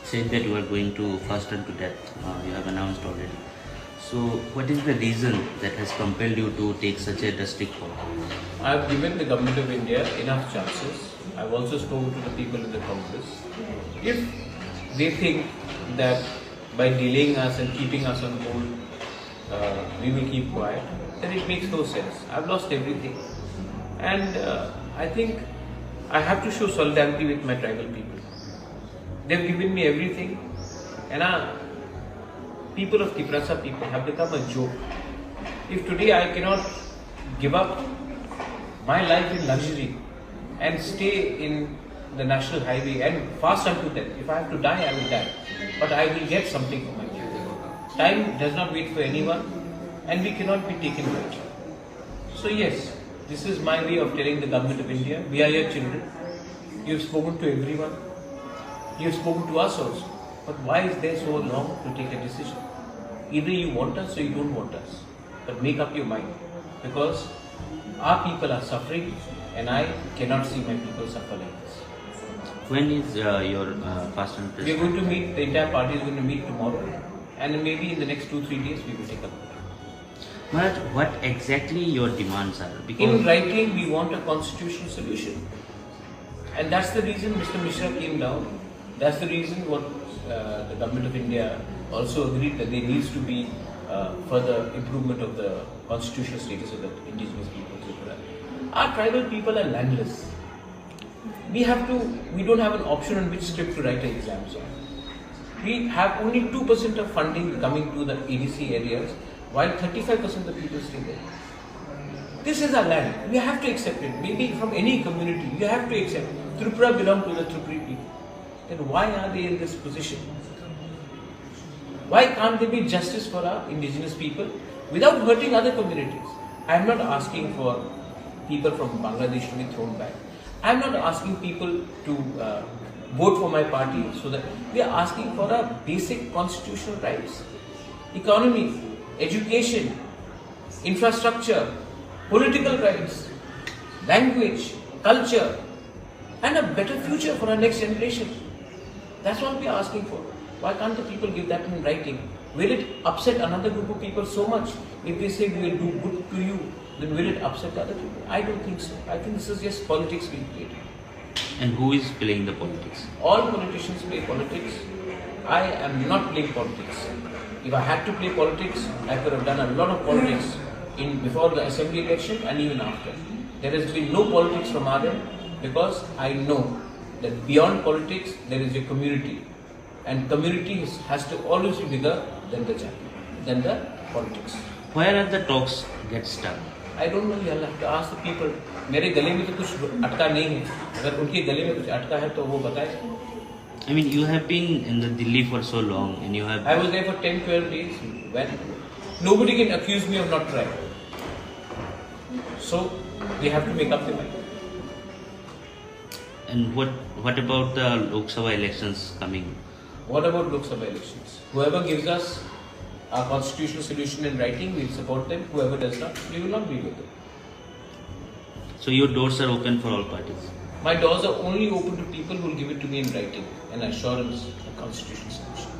said that you are going to fasten to death. You have announced already. So, what is the reason that has compelled you to take such a drastic call? I have given the government of India enough chances. I have also spoken to the people in the Congress. If they think that by delaying us and keeping us on hold, we will keep quiet, then it makes no sense. I have lost everything. And I think I have to show solidarity with my tribal people. They have given me everything. And people of Tiprasa people have become a joke. If today I cannot give up my life in luxury and stay in the national highway and fast unto death, if I have to die, I will die. But I will get something for my future. Time does not wait for anyone and we cannot be taken lightly. So yes, this is my way of telling the government of India, we are your children. You have spoken to everyone. You have spoken to us also. But why is there so long to take a decision? Either you want us or you don't want us. But make up your mind. Because our people are suffering and I cannot see my people suffer like this. When is your fast and press? We are going to meet, the entire party is going to meet tomorrow. And maybe in the next 2-3 days we will take up the fight. Maharaj, what exactly your demands are? Because in writing, we want a constitutional solution. And that's the reason Mr. Mishra came down. That's the reason what the government of India also agreed that there needs to be further improvement of the constitutional status of the indigenous people. Our tribal people are landless. We don't have an option on which script to write our exams on. We have only 2% of funding coming to the ADC areas, while 35% of the people stay there. This is our land. We have to accept it. Maybe from any community, we have to accept it. Tripura belongs to the Tripuri people. Then why are they in this position? Why can't there be justice for our indigenous people without hurting other communities? I am not asking for people from Bangladesh to be thrown back. I am not asking people to vote for my party, so that we are asking for our basic constitutional rights. Economy, education, infrastructure, political rights, language, culture, and a better future for our next generation. That's what we are asking for. Why can't the people give that in writing? Will it upset another group of people so much? If they say we will do good to you, then will it upset other people? I don't think so. I think this is just politics being played. And who is playing the politics? All politicians play politics. I am not playing politics. If I had to play politics, I could have done a lot of politics before the assembly election and even after. There has been no politics from our end because I know that beyond politics there is a community, and community has to always be bigger than the politics. Where are the talks get stuck? I don't know. You'll have to ask the people. मेरे गले में तो कुछ अटका नहीं है. अगर उनके गले में कुछ अटका है तो वो बताएं. I mean, you have been in the Delhi for so long, and you have. I was there for 10-12 days. When nobody can accuse me of not trying. So they have to make up their mind. And what about the Lok Sabha elections coming? What about Lok Sabha elections? Whoever gives us a constitutional solution in writing, we will support them. Whoever does not, we will not be with them. So your doors are open for all parties? My doors are only open to people who will give it to me in writing, an assurance, a constitutional solution.